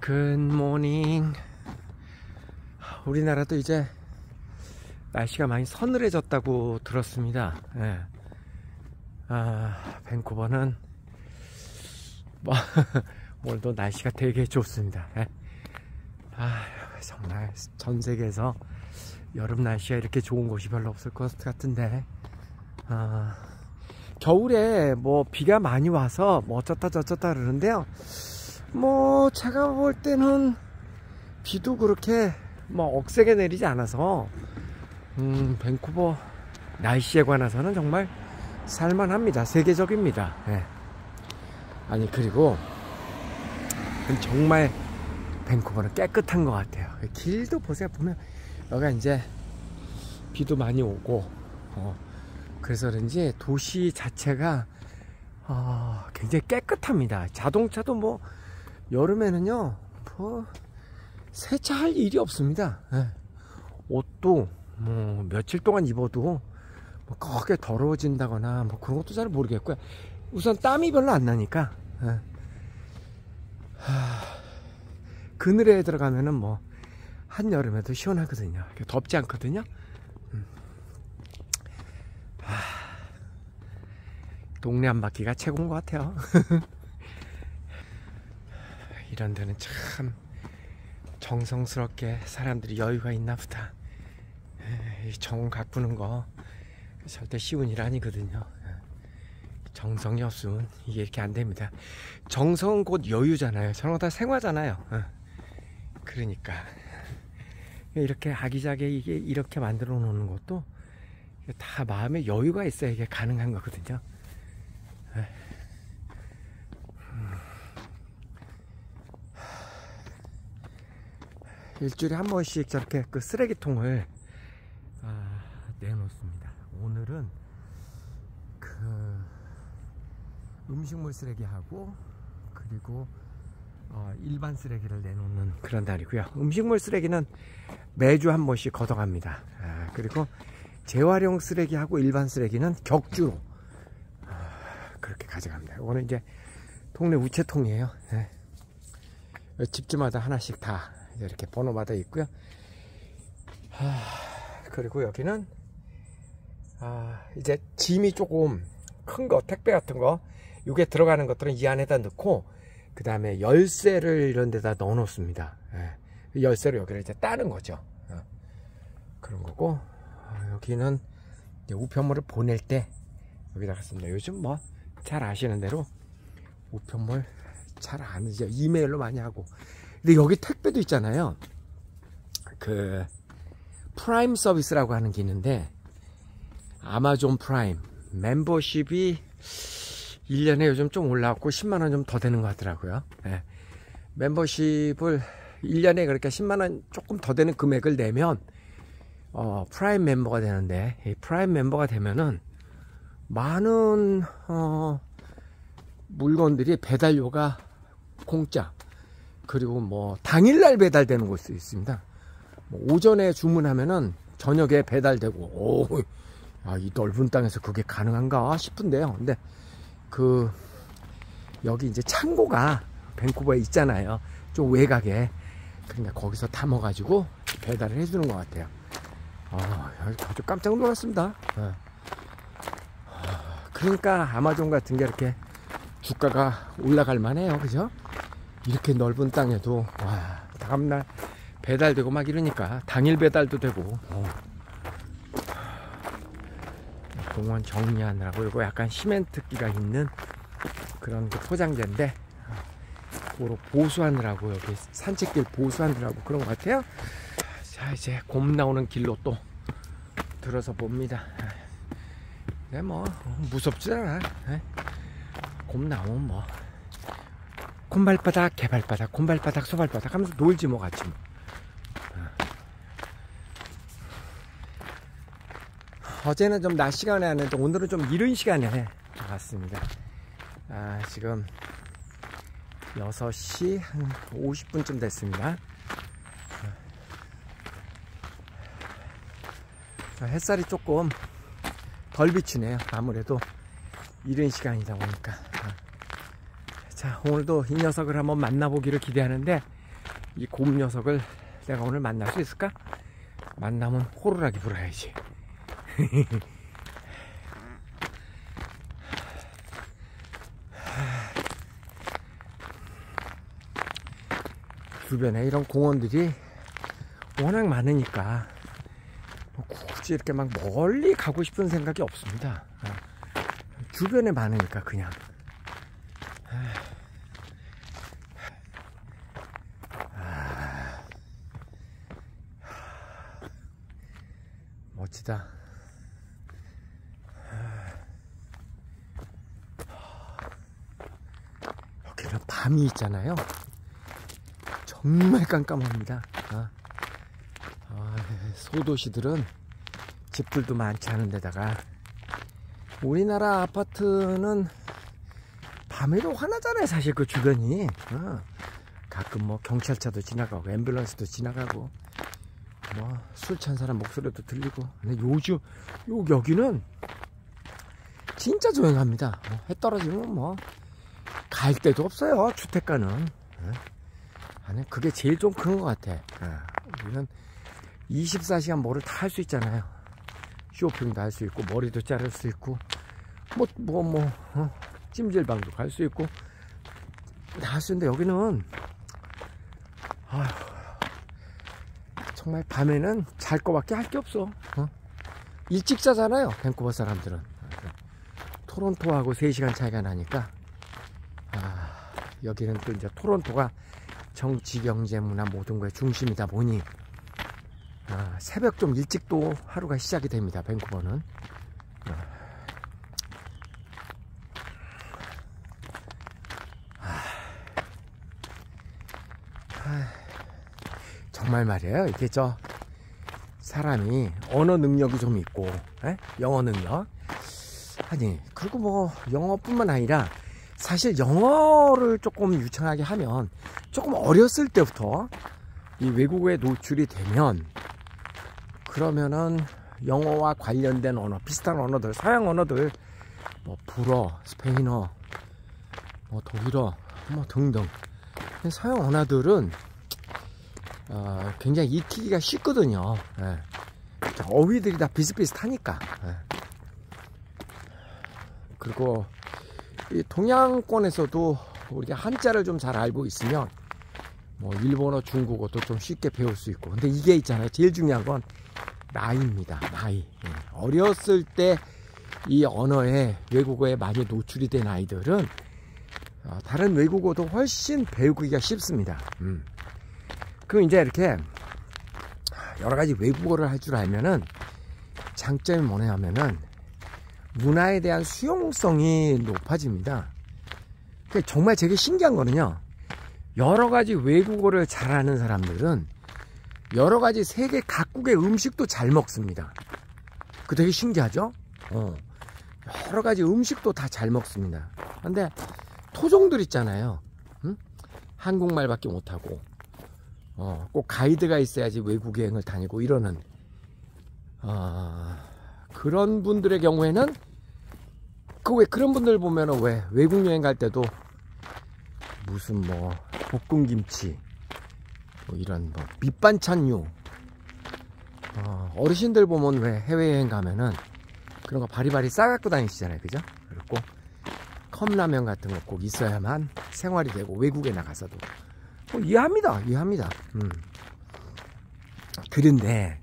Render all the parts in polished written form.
굿모닝. 우리나라도 이제 날씨가 많이 서늘해졌다고 들었습니다. 예. 밴쿠버는 뭐 오늘도 날씨가 되게 좋습니다. 예. 정말 전 세계에서 여름 날씨가 이렇게 좋은 곳이 별로 없을 것 같은데, 겨울에 뭐 비가 많이 와서 뭐 어쩌다 저쩌다 그러는데요. 뭐 제가 볼 때는 비도 그렇게 뭐 억세게 내리지 않아서 밴쿠버 날씨에 관해서는 정말 살만합니다. 세계적입니다. 네. 아니, 그리고 정말 밴쿠버는 깨끗한 것 같아요. 길도 보세요. 보면 여기가 이제 비도 많이 오고 그래서 그런지 도시 자체가 굉장히 깨끗합니다. 자동차도 뭐 여름에는요 뭐 세차할 일이 없습니다. 네. 옷도 뭐 며칠 동안 입어도 뭐 크게 더러워진다거나 뭐 그런 것도 잘 모르겠고요. 우선 땀이 별로 안 나니까. 네. 그늘에 들어가면은 뭐 한여름에도 시원하거든요. 덥지 않거든요. 동네 한 바퀴가 최고인 것 같아요. 이런 데는 참 정성스럽게 사람들이 여유가 있나 보다. 정 가꾸는 거 절대 쉬운 일 아니거든요. 정성이 없으면 이게 이렇게 안 됩니다. 정성은 곧 여유잖아요. 저런 거 다 생화잖아요. 그러니까 이렇게 아기자기하게 이게 이렇게 만들어 놓는 것도 다 마음에 여유가 있어야 이게 가능한 거거든요. 일주일에 한 번씩 저렇게 그 쓰레기통을 내놓습니다. 오늘은 그 음식물 쓰레기하고 그리고 일반 쓰레기를 내놓는 그런 날이고요. 음식물 쓰레기는 매주 한 번씩 걷어갑니다. 그리고 재활용 쓰레기하고 일반 쓰레기는 격주로 그렇게 가져갑니다. 이거는 이제 동네 우체통이에요. 집집마다 하나씩 다 이렇게 번호마다 있고요. 그리고 여기는 이제 짐이 조금 큰 거, 택배 같은 거, 이게 들어가는 것들은 이 안에다 넣고 그 다음에 열쇠를 이런 데다 넣어 놓습니다. 열쇠로 여기를 이제 따는 거죠. 그런 거고, 여기는 이제 우편물을 보낼 때 여기다가 씁니다. 요즘 뭐 잘 아시는 대로 우편물 잘 안 하죠. 이메일로 많이 하고. 근데 여기 택배도 있잖아요. 그 프라임 서비스라고 하는 게 있는데, 아마존 프라임 멤버십이 1년에 요즘 좀 올라왔고 10만원 좀 더 되는 것 같더라고요. 멤버십을 1년에 그렇게 10만원 조금 더 되는 금액을 내면 프라임 멤버가 되는데, 이 프라임 멤버가 되면은 많은 물건들이 배달료가 공짜, 그리고 뭐 당일날 배달되는 곳도 있습니다. 뭐 오전에 주문하면은 저녁에 배달되고, 이 넓은 땅에서 그게 가능한가 싶은데요. 근데 여기 이제 창고가 밴쿠버에 있잖아요. 좀 외곽에. 그러니까 거기서 담아가지고 배달을 해주는 것 같아요. 아주 깜짝 놀랐습니다. 그러니까 아마존 같은 게 이렇게 주가가 올라갈 만해요. 그죠? 이렇게 넓은 땅에도 다음날 배달되고 막 이러니까 당일 배달도 되고. 공원 정리하느라고, 그리고 약간 시멘트기가 있는 그런 그 포장재인데, 그거로 보수하느라고, 여기 산책길 보수하느라고 그런 것 같아요. 자, 이제 곰 나오는 길로 또 들어서 봅니다. 네, 뭐 무섭지 않아. 곰 나오면 뭐 곰발바닥, 개발바닥, 곰발바닥, 소발바닥 하면서 놀지 뭐 같이 뭐. 어제는 좀 낮 시간에 왔는데 오늘은 좀 이른 시간에 왔습니다. 지금 6시 한 50분쯤 됐습니다. 햇살이 조금 덜 비치네요. 아무래도 이른 시간이다 보니까. 자, 오늘도 이 녀석을 한번 만나보기를 기대하는데, 이 곰 녀석을 내가 오늘 만날 수 있을까? 만나면 호루라기 불어야지. 주변에 이런 공원들이 워낙 많으니까 굳이 이렇게 막 멀리 가고 싶은 생각이 없습니다. 주변에 많으니까 그냥. 멋지다. 여기는 밤이 있잖아요. 정말 깜깜합니다. 소도시들은 집들도 많지 않은 데다가 우리나라 아파트는 밤에도 환하잖아요. 사실 그 주변이. 가끔 뭐 경찰차도 지나가고 앰뷸런스도 지나가고 뭐 술 취한 사람 목소리도 들리고. 근데 요즘 여기는 진짜 조용합니다. 해 떨어지면 뭐 갈 데도 없어요. 주택가는. 아니 그게 제일 좀 큰 것 같아. 우리는 24시간 뭐를 다 할 수 있잖아요. 쇼핑도 할 수 있고 머리도 자를 수 있고 찜질방도 갈 수 있고 다 할 수 있는데 여기는 정말 밤에는 잘 거밖에 할 게 없어. 일찍 자잖아요. 밴쿠버 사람들은. 토론토하고 3시간 차이가 나니까. 여기는 또 이제 토론토가 정치, 경제, 문화 모든 거의 중심이다 보니 새벽 좀 일찍 또 하루가 시작이 됩니다. 밴쿠버는. 정말 말이에요. 이게 사람이 언어 능력이 좀 있고, 영어 능력. 아니, 그리고 뭐 영어뿐만 아니라 사실 영어를 조금 유창하게 하면 조금 어렸을 때부터 이 외국어에 노출이 되면 그러면은 영어와 관련된 언어, 비슷한 언어들, 서양 언어들, 뭐 불어, 스페인어, 뭐 독일어, 뭐 등등 서양 언어들은 굉장히 익히기가 쉽거든요. 어휘들이 다 비슷비슷하니까. 그리고 이 동양권에서도 우리가 한자를 좀 잘 알고 있으면 뭐 일본어, 중국어도 좀 쉽게 배울 수 있고. 근데 이게 있잖아요. 제일 중요한 건 나이입니다. 나이. 어렸을 때 이 언어에, 외국어에 많이 노출이 된 아이들은 다른 외국어도 훨씬 배우기가 쉽습니다. 그럼 이제 이렇게 여러 가지 외국어를 할 줄 알면은 장점이 뭐냐면은 문화에 대한 수용성이 높아집니다. 정말 되게 신기한 거는요, 여러 가지 외국어를 잘하는 사람들은 여러 가지 세계 각국의 음식도 잘 먹습니다. 그 되게 신기하죠? 여러 가지 음식도 다 잘 먹습니다. 근데 토종들 있잖아요. 한국말밖에 못하고 꼭 가이드가 있어야지 외국 여행을 다니고 이러는 그런 분들의 경우에는 왜 그런 분들 보면은 왜 외국 여행 갈 때도 무슨 뭐 볶음김치 뭐 이런 뭐 밑반찬류 어르신들 보면 왜 해외여행 가면은 그런 거 바리바리 싸갖고 다니시잖아요. 그죠? 그리고 컵라면 같은 거 꼭 있어야만 생활이 되고 외국에 나가서도 이해합니다. 그런데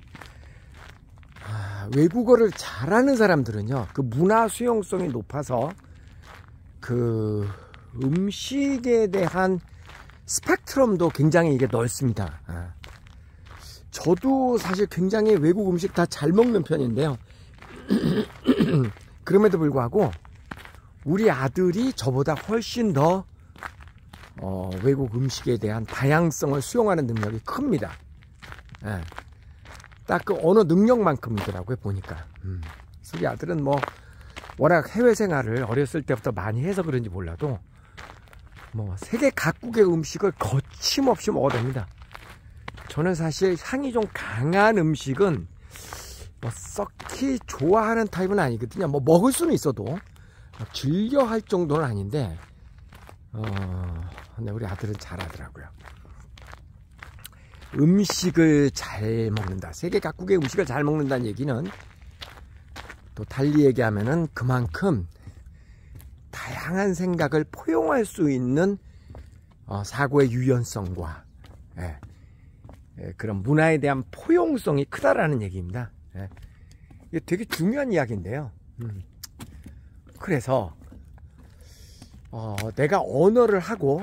외국어를 잘하는 사람들은요, 그 문화 수용성이 높아서 그 음식에 대한 스펙트럼도 굉장히 이게 넓습니다. 저도 사실 굉장히 외국 음식 다 잘 먹는 편인데요. 그럼에도 불구하고 우리 아들이 저보다 훨씬 더 외국 음식에 대한 다양성을 수용하는 능력이 큽니다. 딱 그 언어 능력만큼이더라고요, 보니까. 우리 아들은 뭐 워낙 해외 생활을 어렸을 때부터 많이 해서 그런지 몰라도 뭐 세계 각국의 음식을 거침없이 먹어댑니다. 저는 사실 향이 좀 강한 음식은 뭐 썩히 좋아하는 타입은 아니거든요. 뭐 먹을 수는 있어도 즐겨 할 정도는 아닌데 근데 우리 아들은 잘하더라고요. 음식을 잘 먹는다. 세계 각국의 음식을 잘 먹는다는 얘기는 또 달리 얘기하면은 그만큼 다양한 생각을 포용할 수 있는 사고의 유연성과 그런 문화에 대한 포용성이 크다라는 얘기입니다. 이게 되게 중요한 이야기인데요. 그래서 내가 언어를 하고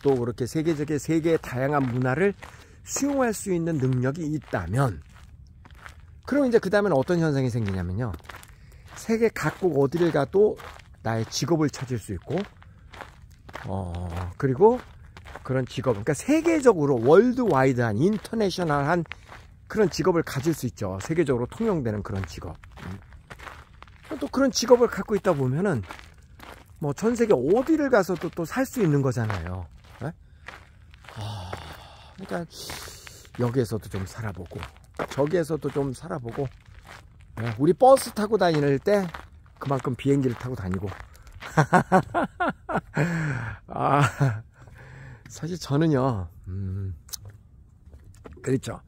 또 그렇게 세계의 다양한 문화를 수용할 수 있는 능력이 있다면, 그럼 이제 그 다음에는 어떤 현상이 생기냐면요, 세계 각국 어디를 가도 나의 직업을 찾을 수 있고, 그리고 그런 직업, 그러니까 세계적으로 월드와이드한 인터내셔널한 그런 직업을 가질 수 있죠. 세계적으로 통용되는 그런 직업. 또 그런 직업을 갖고 있다 보면은 뭐 전 세계 어디를 가서도 또 살 수 있는 거잖아요. 그러니까 여기에서도 좀 살아보고 저기에서도 좀 살아보고, 우리 버스 타고 다닐 때 그만큼 비행기를 타고 다니고. 사실 저는요, 그렇죠,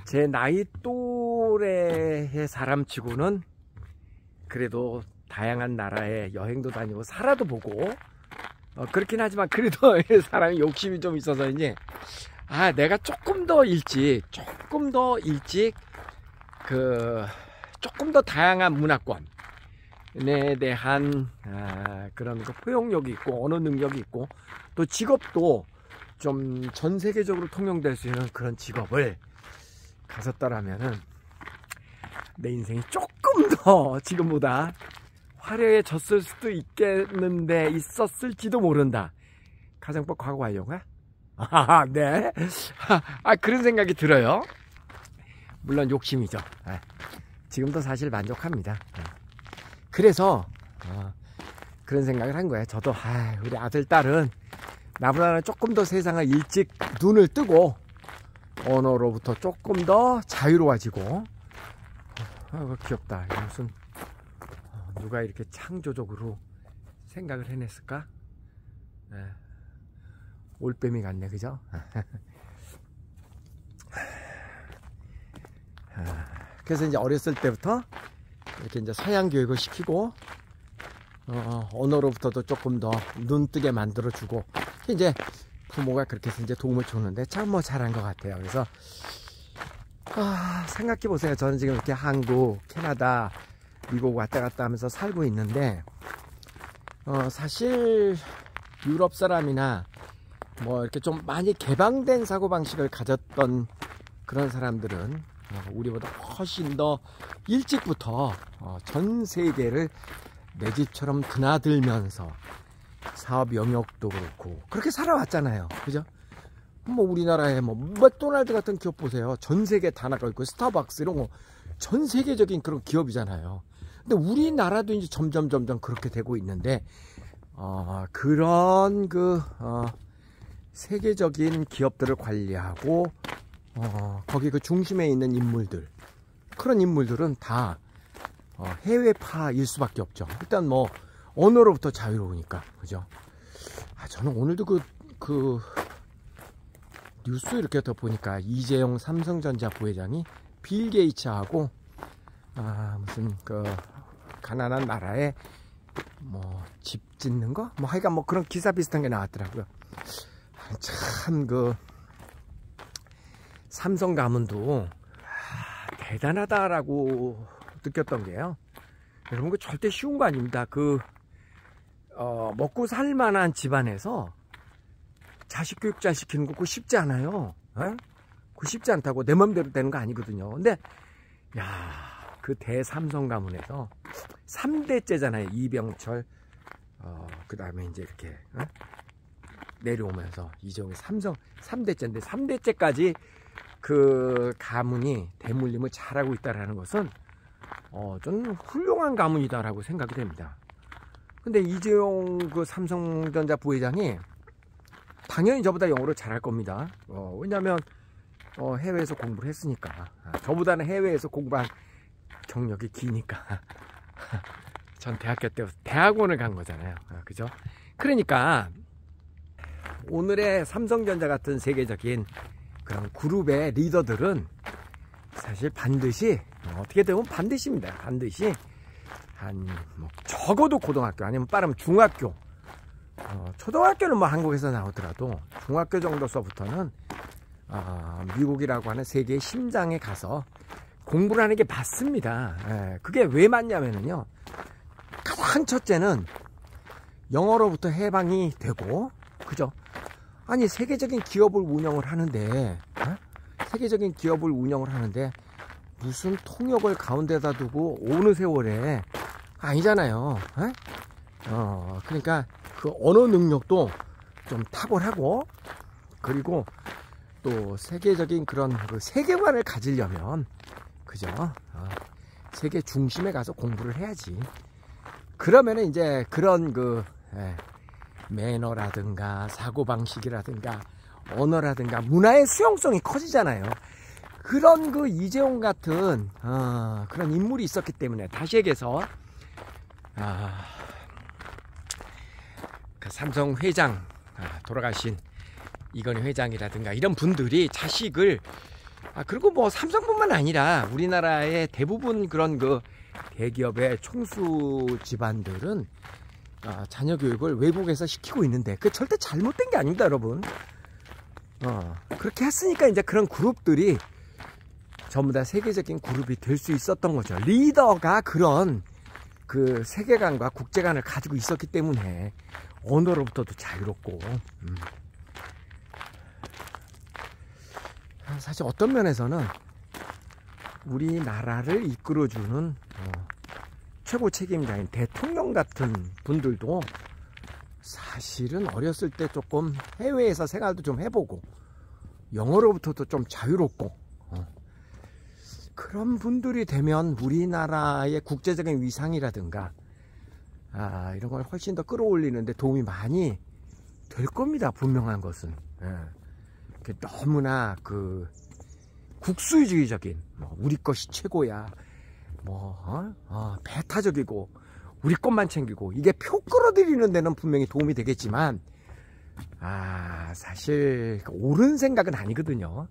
제 나이 또래의 사람치고는 그래도 다양한 나라에 여행도 다니고 살아도 보고, 그렇긴 하지만 그래도 사람이 욕심이 좀 있어서인지, 내가 조금 더 일찍 조금 더 다양한 문화권에 대한 그런 포용력이 있고 언어 능력이 있고 또 직업도 좀 전 세계적으로 통용될 수 있는 그런 직업을 가졌더라면은 내 인생이 조금 더 지금보다 화려해졌을 수도 있었을지도 모른다. 가정법 과거 완료가? 네. 그런 생각이 들어요. 물론 욕심이죠. 지금도 사실 만족합니다. 그래서 그런 생각을 한 거예요. 저도 우리 아들 딸은 나보다는 조금 더 세상을 일찍 눈을 뜨고 언어로부터 조금 더 자유로워지고. 귀엽다. 무슨 누가 이렇게 창조적으로 생각을 해냈을까? 올빼미 같네, 그죠? 그래서 이제 어렸을 때부터 이렇게 이제 서양 교육을 시키고, 언어로부터도 조금 더 눈뜨게 만들어주고, 이제 부모가 그렇게 해서 이제 도움을 줬는데 참 뭐 잘한 것 같아요. 그래서 생각해 보세요. 저는 지금 이렇게 한국, 캐나다, 미국 왔다 갔다 하면서 살고 있는데, 사실 유럽 사람이나 뭐 이렇게 좀 많이 개방된 사고방식을 가졌던 그런 사람들은 우리보다 훨씬 더 일찍부터 전 세계를 내 집처럼 드나들면서 사업 영역도 그렇고 그렇게 살아왔잖아요. 그죠? 뭐 우리나라에 뭐 맥도날드 같은 기업 보세요. 전 세계에 다 나가 있고, 스타벅스 이런 거 전 세계적인 그런 기업이잖아요. 근데 우리나라도 이제 점점 그렇게 되고 있는데, 그런 세계적인 기업들을 관리하고 거기 그 중심에 있는 인물들, 그런 인물들은 다 해외파일 수밖에 없죠. 일단 뭐 언어로부터 자유로우니까, 그죠? 저는 오늘도 그 뉴스 이렇게 더 보니까 이재용 삼성전자 부회장이 빌 게이츠하고 무슨 가난한 나라에 뭐 집 짓는 거? 뭐 하여간 뭐 그런 기사 비슷한 게 나왔더라고요. 참 삼성 가문도 대단하다라고 느꼈던 게요. 여러분, 그 절대 쉬운 거 아닙니다. 먹고 살 만한 집안에서 자식 교육 잘 시키는 거 그거 쉽지 않아요. 그거 쉽지 않다고. 내 맘대로 되는 거 아니거든요. 근데 그 대삼성 가문에서 3대째잖아요. 이병철, 그 다음에 이제 이렇게 내려오면서 이재용이 삼성 3대째인데 3대째까지 그 가문이 대물림을 잘하고 있다라는 것은 좀 훌륭한 가문이다라고 생각이 됩니다. 근데 이재용 그 삼성전자 부회장이 당연히 저보다 영어를 잘할 겁니다. 왜냐면 해외에서 공부를 했으니까. 저보다는 해외에서 공부한 경력이 기니까. 전 대학교 때부터 대학원을 간 거잖아요. 그죠? 그러니까 오늘의 삼성전자 같은 세계적인 그런 그룹의 리더들은 사실 반드시, 어떻게 되면 반드시입니다. 반드시 한 뭐 적어도 고등학교, 아니면 빠르면 중학교, 초등학교는 뭐 한국에서 나오더라도 중학교 정도서부터는 미국이라고 하는 세계의 심장에 가서 공부를 하는 게 맞습니다. 예, 그게 왜 맞냐면요, 가장 첫째는 영어로부터 해방이 되고, 그죠? 아니, 세계적인 기업을 운영을 하는데, 세계적인 기업을 운영을 하는데 무슨 통역을 가운데다 두고 어느 세월에, 아니잖아요. 그러니까 그 언어 능력도 좀 탁월하고, 그리고 또 세계적인 그런 그 세계관을 가지려면, 그죠? 세계 중심에 가서 공부를 해야지. 그러면은 이제 그런 그 매너라든가 사고방식이라든가 언어라든가 문화의 수용성이 커지잖아요. 그런 그 이재용 같은 그런 인물이 있었기 때문에, 다시 얘기해서 그 삼성 회장, 돌아가신 이건희 회장이라든가 이런 분들이 자식을, 그리고 뭐 삼성뿐만 아니라 우리나라의 대부분 그런 그 대기업의 총수 집안들은 자녀 교육을 외국에서 시키고 있는데, 그 절대 잘못된 게 아닙니다, 여러분. 그렇게 했으니까 이제 그런 그룹들이 전부 다 세계적인 그룹이 될 수 있었던 거죠. 리더가 그런 그 세계관과 국제관을 가지고 있었기 때문에 언어로부터도 자유롭고, 사실 어떤 면에서는 우리나라를 이끌어주는 최고 책임자인 대통령 같은 분들도 사실은 어렸을 때 조금 해외에서 생활도 좀 해보고 영어로부터도 좀 자유롭고, 그런 분들이 되면 우리나라의 국제적인 위상이라든가 이런 걸 훨씬 더 끌어올리는데 도움이 많이 될 겁니다. 분명한 것은. 너무나 그 국수주의적인, 우리 것이 최고야, 배타적이고 우리 것만 챙기고, 이게 표 끌어들이는 데는 분명히 도움이 되겠지만 사실 옳은 생각은 아니거든요.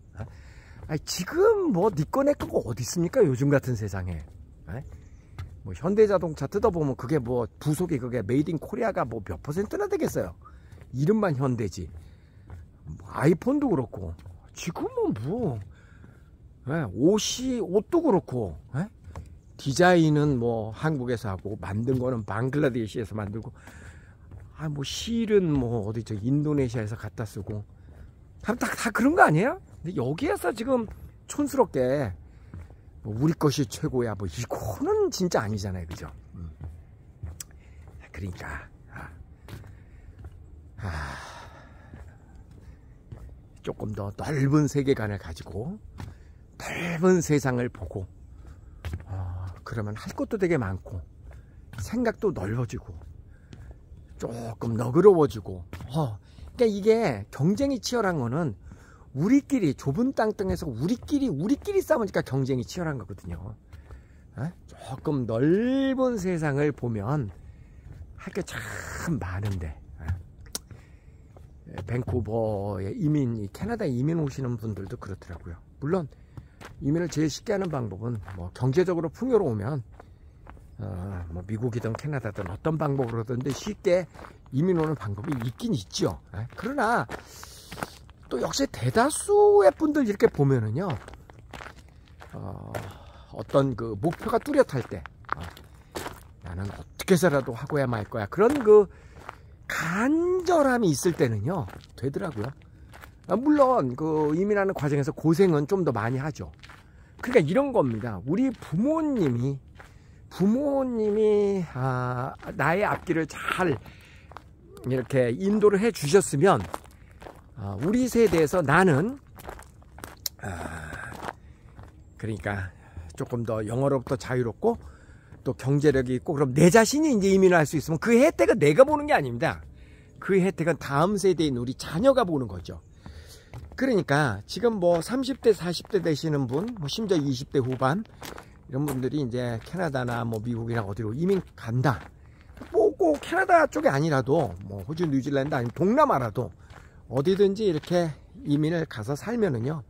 지금 뭐 니 거 내 거가 어디 있습니까, 요즘 같은 세상에. 뭐 현대자동차 뜯어보면 그게 뭐 부속이 그게 메이드 인 코리아가 뭐 몇 %나 되겠어요. 이름만 현대지. 아이폰도 그렇고, 지금은 뭐 옷도 그렇고, 디자인은 뭐 한국에서 하고 만든 거는 방글라데시에서 만들고, 뭐 실은 뭐 어디 저 인도네시아에서 갖다 쓰고, 다 그런 거 아니에요? 근데 여기에서 지금 촌스럽게 뭐 우리 것이 최고야, 뭐 이거는 진짜 아니잖아요, 그죠? 그러니까 조금 더 넓은 세계관을 가지고 넓은 세상을 보고, 그러면 할 것도 되게 많고 생각도 넓어지고 조금 너그러워지고, 그러니까 이게 경쟁이 치열한 거는 우리끼리 좁은 땅덩에서 우리끼리 싸우니까 경쟁이 치열한 거거든요. 조금 넓은 세상을 보면 할 게 참 많은데, 밴쿠버에 캐나다에 이민 오시는 분들도 그렇더라고요. 물론 이민을 제일 쉽게 하는 방법은 뭐 경제적으로 풍요로우면 뭐 미국이든 캐나다든 어떤 방법으로든 쉽게 이민 오는 방법이 있긴 있죠. 그러나 또 역시 대다수의 분들 이렇게 보면은요, 어떤 그 목표가 뚜렷할 때 나는 어떻게 해서라도 하고야 말 거야, 그런 그 간절함이 있을 때는요 되더라고요. 물론 그 이민하는 과정에서 고생은 좀 더 많이 하죠. 그러니까 이런 겁니다. 우리 부모님이 나의 앞길을 잘 이렇게 인도를 해 주셨으면, 우리 세대에서 나는 그러니까 조금 더 영어로부터 자유롭고 또 경제력이 있고, 그럼 내 자신이 이제 이민을 할 수 있으면 그 혜택은 내가 보는 게 아닙니다. 그 혜택은 다음 세대인 우리 자녀가 보는 거죠. 그러니까 지금 뭐 30대 40대 되시는 분, 뭐 심지어 20대 후반 이런 분들이 이제 캐나다나 뭐 미국이나 어디로 이민 간다, 뭐 꼭 캐나다 쪽이 아니라도 뭐 호주 뉴질랜드 아니면 동남아라도 어디든지 이렇게 이민을 가서 살면은요,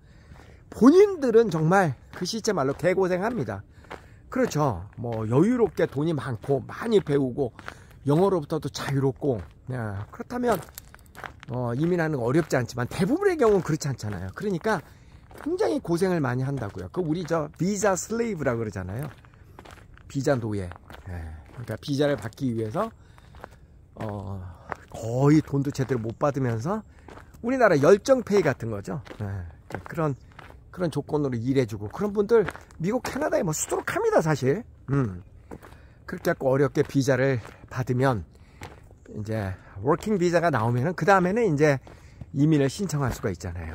본인들은 정말 그 시체 말로 개고생합니다. 그렇죠. 뭐 여유롭게 돈이 많고 많이 배우고 영어로부터도 자유롭고, 그렇다면 이민하는 거 어렵지 않지만 대부분의 경우는 그렇지 않잖아요. 그러니까 굉장히 고생을 많이 한다고요. 그 우리 비자 슬레이브라고 그러잖아요. 비자 노예. 그러니까 비자를 받기 위해서 거의 돈도 제대로 못 받으면서 우리나라 열정페이 같은 거죠. 그런 조건으로 일해주고, 그런 분들 미국 캐나다에 뭐 수두룩합니다 사실. 그렇게 갖고 어렵게 비자를 받으면 이제 워킹 비자가 나오면은 그 다음에는 이제 이민을 신청할 수가 있잖아요.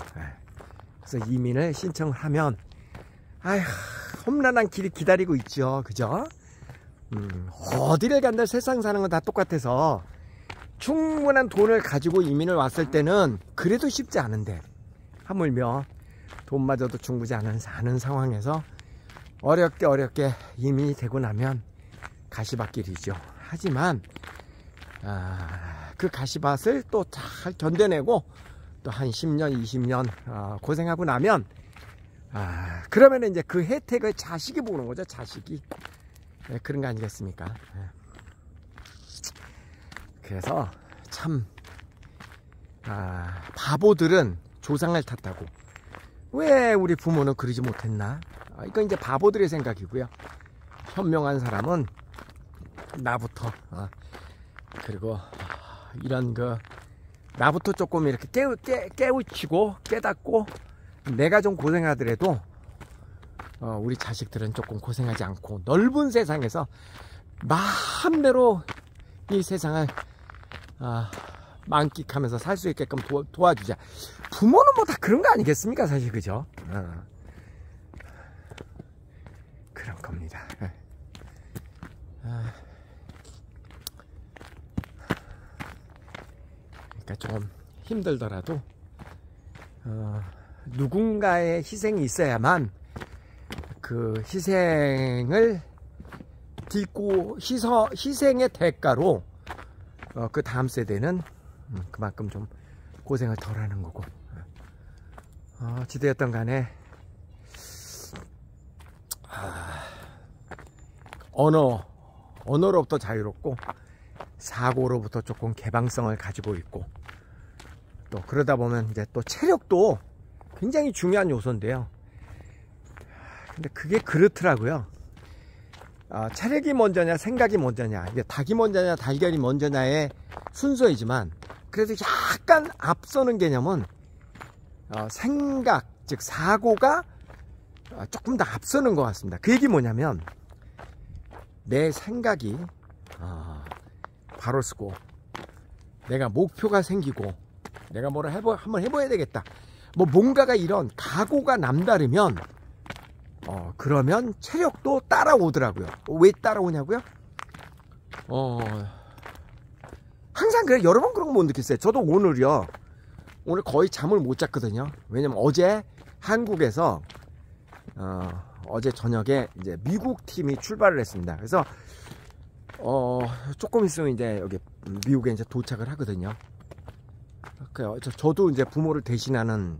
그래서 이민을 신청을 하면 험난한 길이 기다리고 있죠. 그죠? 어디를 간다 세상 사는 건 다 똑같아서 충분한 돈을 가지고 이민을 왔을 때는 그래도 쉽지 않은데, 하물며 돈마저도 충분치 않은 상황에서 어렵게 이민이 되고 나면 가시밭길이죠. 하지만 그 가시밭을 또 잘 견뎌내고 또 한 10년 20년 고생하고 나면 그러면 이제 그 혜택을 자식이 보는 거죠. 자식이. 그런 거 아니겠습니까? 그래서 참 바보들은 조상을 탓하고 왜 우리 부모는 그러지 못했나? 이건 이제 바보들의 생각이고요. 현명한 사람은 나부터 그리고 이런 나부터 조금 이렇게 깨우치고 깨닫고 내가 좀 고생하더라도 우리 자식들은 조금 고생하지 않고 넓은 세상에서 마음대로 이 세상을 만끽하면서 살 수 있게끔 도와주자. 부모는 뭐 다 그런 거 아니겠습니까 사실. 그죠? 그런 겁니다. 그러니까 좀 힘들더라도 누군가의 희생이 있어야만 그 희생을 딛고 희생의 대가로 그 다음 세대는 그만큼 좀 고생을 덜 하는 거고, 어찌되었던 간에 언어로부터 자유롭고 사고로부터 조금 개방성을 가지고 있고, 또 그러다 보면 이제 또 체력도 굉장히 중요한 요소인데요. 근데 그게 그렇더라고요. 체력이 먼저냐 생각이 먼저냐, 이게 닭이 먼저냐 달걀이 먼저냐의 순서이지만, 그래도 약간 앞서는 개념은 생각, 즉 사고가 조금 더 앞서는 것 같습니다. 그 얘기 뭐냐면, 내 생각이 바로 쓰고 내가 목표가 생기고 내가 뭐를 한번 해봐야 되겠다, 뭐 뭔가가 이런 각오가 남다르면 그러면 체력도 따라오더라고요. 왜 따라오냐고요? 항상 그래. 여러 번 그런 거 못 느꼈어요. 저도 오늘 거의 잠을 못 잤거든요. 왜냐면 어제 한국에서 어제 저녁에 이제 미국 팀이 출발을 했습니다. 그래서 조금 있으면 이제 여기 미국에 이제 도착을 하거든요. 저도 이제 부모를 대신하는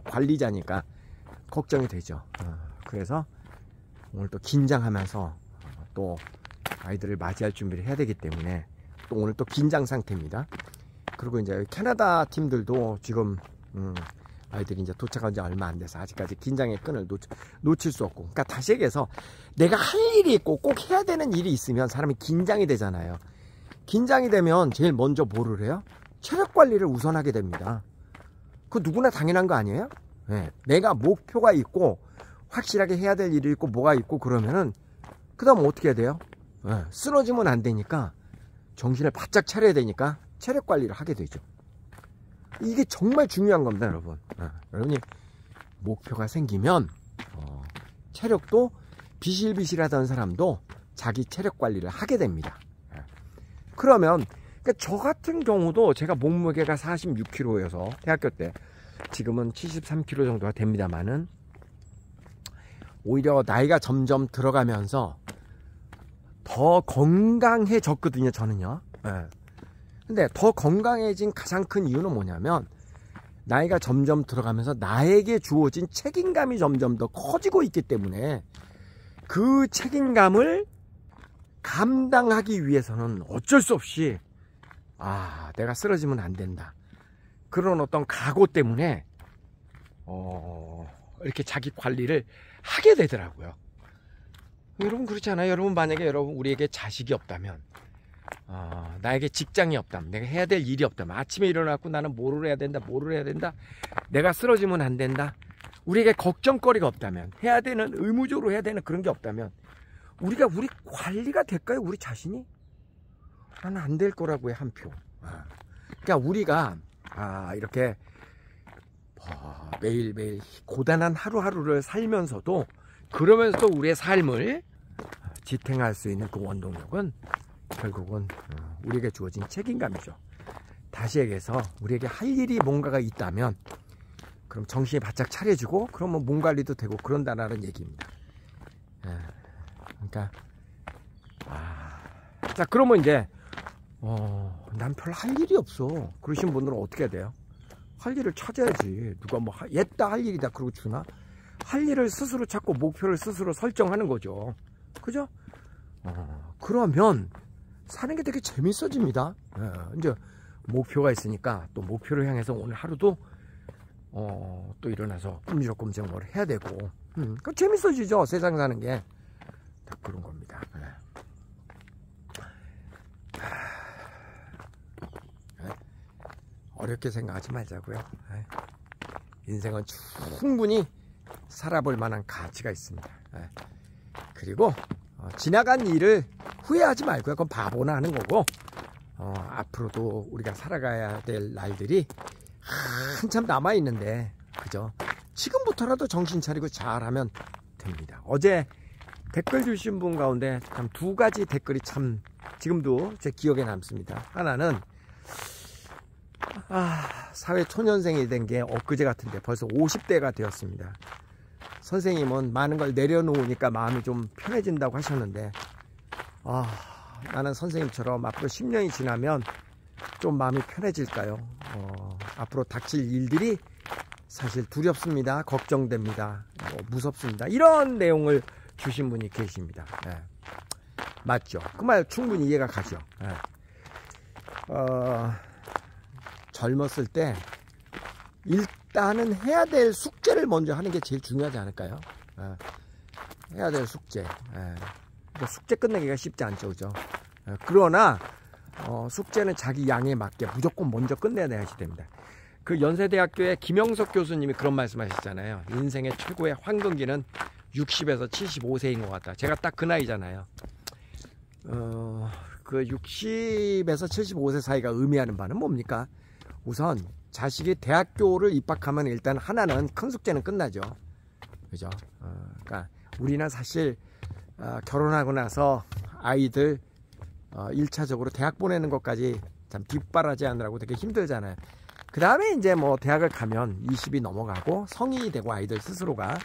관리자니까 걱정이 되죠. 그래서 오늘 또 긴장하면서 또 아이들을 맞이할 준비를 해야 되기 때문에 또 오늘 또 긴장 상태입니다. 그리고 이제 캐나다 팀들도 지금 아이들이 이제 도착한 지 얼마 안 돼서 아직까지 긴장의 끈을 놓칠 수 없고, 그러니까 다시 얘기해서 내가 할 일이 있고 꼭 해야 되는 일이 있으면 사람이 긴장이 되잖아요. 긴장이 되면 제일 먼저 뭐를 해요? 체력 관리를 우선하게 됩니다. 그거 누구나 당연한 거 아니에요? 네. 내가 목표가 있고 확실하게 해야 될 일이 있고 뭐가 있고 그러면은 그 다음 어떻게 해야 돼요? 네. 쓰러지면 안 되니까 정신을 바짝 차려야 되니까 체력 관리를 하게 되죠. 이게 정말 중요한 겁니다, 여러분. 여러분이 목표가 생기면 체력도 비실비실하던 사람도 자기 체력 관리를 하게 됩니다. 그러면 그러니까 저 같은 경우도 제가 몸무게가 46kg여서 대학교 때, 지금은 73kg 정도가 됩니다만은, 오히려 나이가 점점 들어가면서 더 건강해졌거든요, 저는요. 근데 더 건강해진 가장 큰 이유는 뭐냐면, 나이가 점점 들어가면서 나에게 주어진 책임감이 점점 더 커지고 있기 때문에 그 책임감을 감당하기 위해서는 어쩔 수 없이 내가 쓰러지면 안 된다. 그런 어떤 각오 때문에 이렇게 자기 관리를 하게 되더라고요. 여러분 그렇잖아요. 여러분 만약에 우리에게 자식이 없다면 나에게 직장이 없다면 내가 해야 될 일이 없다면 아침에 일어나고 나는 뭐를 해야 된다 내가 쓰러지면 안 된다. 우리에게 걱정거리가 없다면 해야 되는 의무적으로 해야 되는 그런 게 없다면 우리 관리가 될까요? 우리 자신이? 나는 안 될 거라고 해 한 표. 그러니까 우리가 이렇게 매일매일 고단한 하루하루를 살면서도 그러면서도 우리의 삶을 지탱할 수 있는 그 원동력은 결국은 우리에게 주어진 책임감이죠. 다시 얘기해서 우리에게 할 일이 뭔가가 있다면 그럼 정신이 바짝 차려지고 그러면 몸 관리도 되고 그런다는 얘기입니다. 그러니까 자 그러면 이제 난 별 할 일이 없어 그러신 분들은 어떻게 해야 돼요? 할 일을 찾아야지. 누가 뭐 옛다 할 일이다 그러고 주나? 할 일을 스스로 찾고 목표를 스스로 설정하는 거죠. 그죠? 그러면 사는 게 되게 재밌어집니다. 이제 목표가 있으니까 또 목표를 향해서 오늘 하루도 또 일어나서 꼼지락꼼지락 뭘 해야 되고 그 재밌어지죠. 세상 사는 게 다 그런 겁니다. 어렵게 생각하지 말자고요. 인생은 충분히 살아볼 만한 가치가 있습니다. 그리고 지나간 일을 후회하지 말고요. 그건 바보나 하는 거고 앞으로도 우리가 살아가야 될 날들이 한참 남아있는데 그죠? 지금부터라도 정신 차리고 잘하면 됩니다. 어제 댓글 주신 분 가운데 참 두 가지 댓글이 참 지금도 제 기억에 남습니다. 하나는 사회 초년생이 된 게 엊그제 같은데 벌써 50대가 되었습니다. 선생님은 많은 걸 내려놓으니까 마음이 좀 편해진다고 하셨는데 나는 선생님처럼 앞으로 10년이 지나면 좀 마음이 편해질까요? 앞으로 닥칠 일들이 사실 두렵습니다. 걱정됩니다. 무섭습니다. 이런 내용을 주신 분이 계십니다. 맞죠? 그 말 충분히 이해가 가죠. 젊었을 때 일단은 해야 될 숙제를 먼저 하는 게 제일 중요하지 않을까요? 해야 될 숙제. 숙제 끝내기가 쉽지 않죠, 그죠? 그러나 숙제는 자기 양에 맞게 무조건 먼저 끝내야지 됩니다. 그 연세대학교의 김영석 교수님이 그런 말씀하셨잖아요. 인생의 최고의 황금기는 60에서 75세인 것 같다. 제가 딱 그 나이잖아요. 그 60에서 75세 사이가 의미하는 바는 뭡니까? 우선 자식이 대학교를 입학하면 일단 하나는 큰 숙제는 끝나죠. 그죠? 그러니까 우리는 사실 결혼하고 나서 아이들 1차적으로 대학 보내는 것까지 참 뒷바라지 하느라고 되게 힘들잖아요. 그 다음에 이제 뭐 대학을 가면 20이 넘어가고 성인이 되고 아이들 스스로가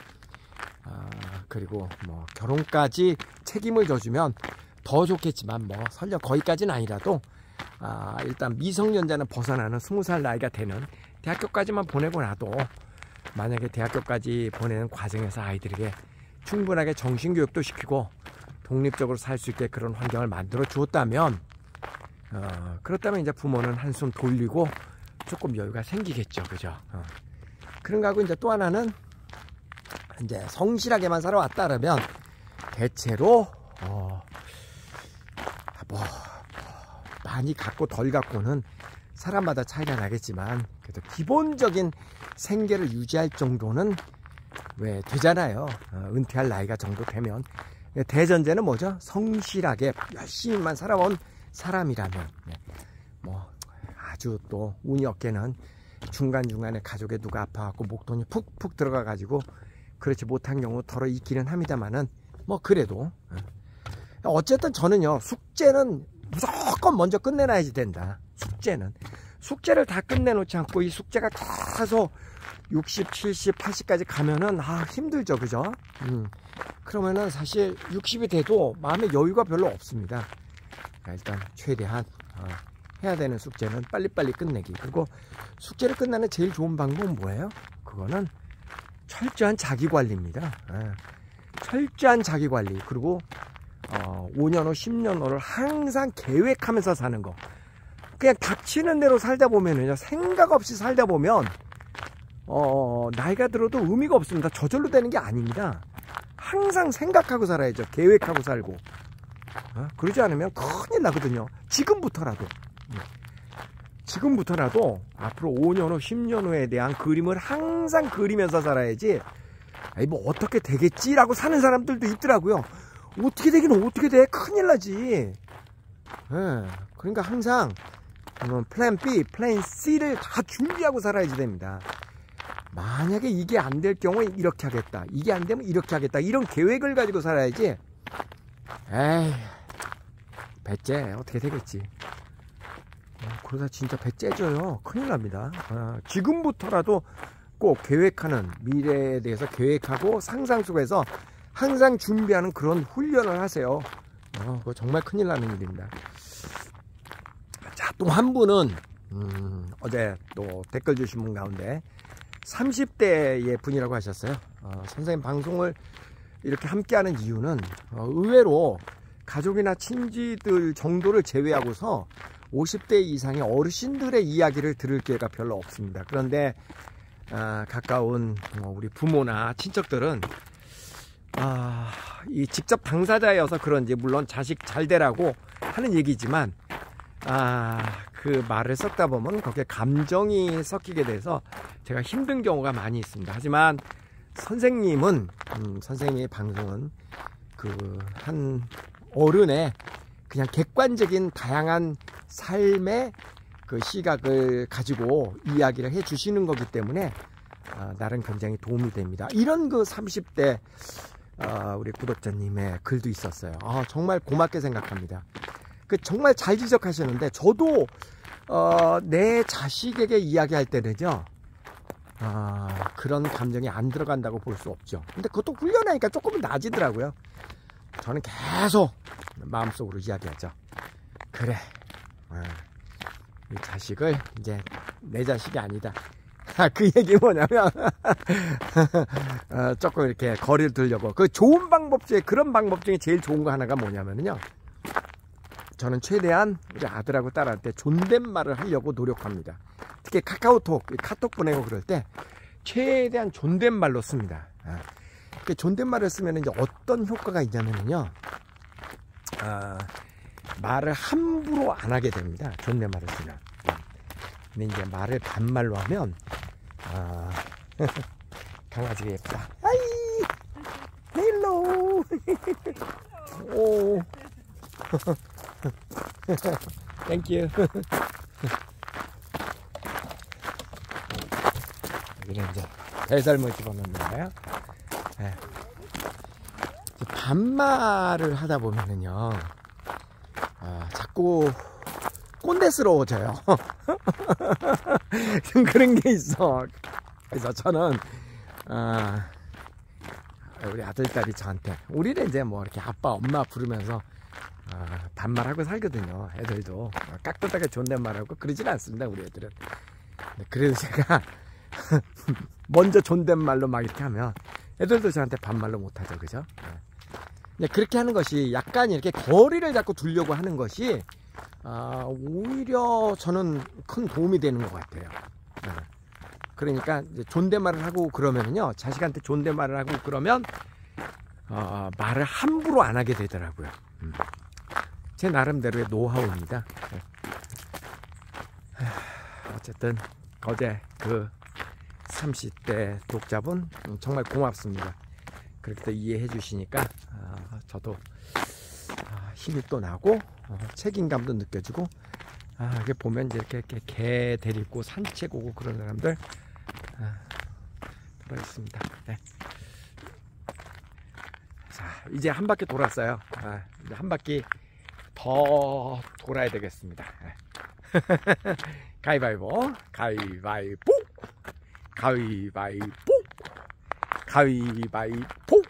그리고 뭐 결혼까지 책임을 져주면 더 좋겠지만 뭐 설령 거기까지는 아니라도 일단 미성년자는 벗어나는 20살 나이가 되는 대학교까지만 보내고 나도 만약에 대학교까지 보내는 과정에서 아이들에게 충분하게 정신교육도 시키고 독립적으로 살 수 있게 그런 환경을 만들어 주었다면 그렇다면 이제 부모는 한숨 돌리고 조금 여유가 생기겠죠. 그죠? 그런가 하고 이제 또 하나는 이제 성실하게만 살아왔다 그러면 대체로 많이 갖고 덜 갖고는 사람마다 차이가 나겠지만 그래도 기본적인 생계를 유지할 정도는 왜 되잖아요. 은퇴할 나이가 정도 되면. 대전제는 뭐죠? 성실하게 열심히만 살아온 사람이라면 뭐 아주 또 운이 없게는 중간중간에 가족에 누가 아파갖고 목돈이 푹푹 들어가 가지고 그렇지 못한 경우 덜어 있기는 합니다만은 뭐 그래도 어쨌든 저는요 숙제는 무조건 먼저 끝내놔야지 된다. 숙제를 다 끝내놓지 않고 이 숙제가 계속 60, 70, 80까지 가면은 힘들죠. 그죠? 그러면은 사실 60이 돼도 마음의 여유가 별로 없습니다. 일단 최대한 해야 되는 숙제는 빨리빨리 끝내기. 그리고 숙제를 끝내는 제일 좋은 방법은 뭐예요? 그거는 철저한 자기관리입니다. 철저한 자기관리. 그리고 5년 후 10년 후를 항상 계획하면서 사는 거. 그냥 닥치는 대로 살다 보면은요, 생각 없이 살다 보면 나이가 들어도 의미가 없습니다. 저절로 되는 게 아닙니다. 항상 생각하고 살아야죠. 계획하고 살고. 그러지 않으면 큰일 나거든요. 지금부터라도 앞으로 5년 후 10년 후에 대한 그림을 항상 그리면서 살아야지, 아니 뭐 어떻게 되겠지라고 사는 사람들도 있더라고요. 어떻게 되긴 어떻게 돼? 큰일 나지. 그러니까 항상 플랜 B, 플랜 C를 다 준비하고 살아야지 됩니다. 만약에 이게 안 될 경우에 이렇게 하겠다, 이게 안 되면 이렇게 하겠다, 이런 계획을 가지고 살아야지. 에이, 배째 어떻게 되겠지. 그러다 진짜 배째져요. 큰일 납니다. 지금부터라도 꼭 계획하는, 미래에 대해서 계획하고 상상 속에서 항상 준비하는 그런 훈련을 하세요. 그거 정말 큰일 나는 일입니다. 자, 또 한 분은 어제 또 댓글 주신 분 가운데 30대의 분이라고 하셨어요. 선생님 방송을 이렇게 함께하는 이유는 의외로 가족이나 친지들 정도를 제외하고서 50대 이상의 어르신들의 이야기를 들을 기회가 별로 없습니다. 그런데 가까운 우리 부모나 친척들은 이 직접 당사자여서 그런지, 물론 자식 잘 되라고 하는 얘기지만 그 말을 섞다 보면 거기에 감정이 섞이게 돼서 제가 힘든 경우가 많이 있습니다. 하지만 선생님은 선생님의 방송은 그 한 어른의 그냥 객관적인 다양한 삶의 그 시각을 가지고 이야기를 해 주시는 거기 때문에 나름 굉장히 도움이 됩니다. 이런 그 30대 우리 구독자님의 글도 있었어요. 정말 고맙게 생각합니다. 그 정말 잘 지적하시는데, 저도 내 자식에게 이야기할 때는요, 그런 감정이 안 들어간다고 볼 수 없죠. 근데 그것도 훈련하니까 조금은 나아지더라고요. 저는 계속 마음속으로 이야기하죠. 그래, 이 자식을 이제 내 자식이 아니다. 그 얘기 뭐냐면 조금 이렇게 거리를 두려고, 그 좋은 방법 중에, 그런 방법 중에 제일 좋은 거 하나가 뭐냐면요, 저는 최대한 우리 아들하고 딸한테 존댓말을 하려고 노력합니다. 특히 카카오톡 보내고 그럴 때 최대한 존댓말로 씁니다. 존댓말을 쓰면 이제 어떤 효과가 있냐면요, 말을 함부로 안 하게 됩니다. 존댓말을 쓰면. 근데 이제 말을 반말로 하면 강아지가 예쁘다. 아이, 헬로. 오. 땡큐. 여기는 이제 배설물 집어넣는 거예요. 반말을 하다 보면은요, 자꾸 꼰대스러워져요. 그런 게 있어. 그래서 저는 우리 아들딸이 저한테, 우리는 이제 뭐 이렇게 아빠 엄마 부르면서 반말하고 살거든요. 애들도 깍듯하게 존댓말하고 그러진 않습니다, 우리 애들은. 그래도 제가 먼저 존댓말로 막 이렇게 하면 애들도 저한테 반말로 못하죠. 그죠? 그렇게 하는 것이, 약간 이렇게 거리를 자꾸 두려고 하는 것이 오히려 저는 큰 도움이 되는 것 같아요. 그러니까 이제 존댓말을 하고 그러면요, 자식한테 존댓말을 하고 그러면 말을 함부로 안 하게 되더라고요. 제 나름대로의 노하우입니다. 어쨌든 어제 그 30대 독자분 정말 고맙습니다. 그렇게 이해해 주시니까 저도 힘이 또 나고 책임감도 느껴지고, 이렇게 보면 이제 이렇게 개 데리고 산책 오고 그런 사람들 들어있습니다. 네. 자, 이제 한 바퀴 돌았어요. 이제 한 바퀴 더 돌아야 되겠습니다. 가위바위보, 가위바위보, 가위바위보, 가위바위보,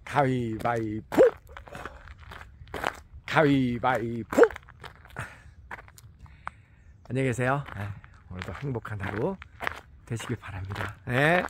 가위바위보, 가위바위보. 안녕히 계세요. 오늘도 행복한 하루 되시길 바랍니다. 네.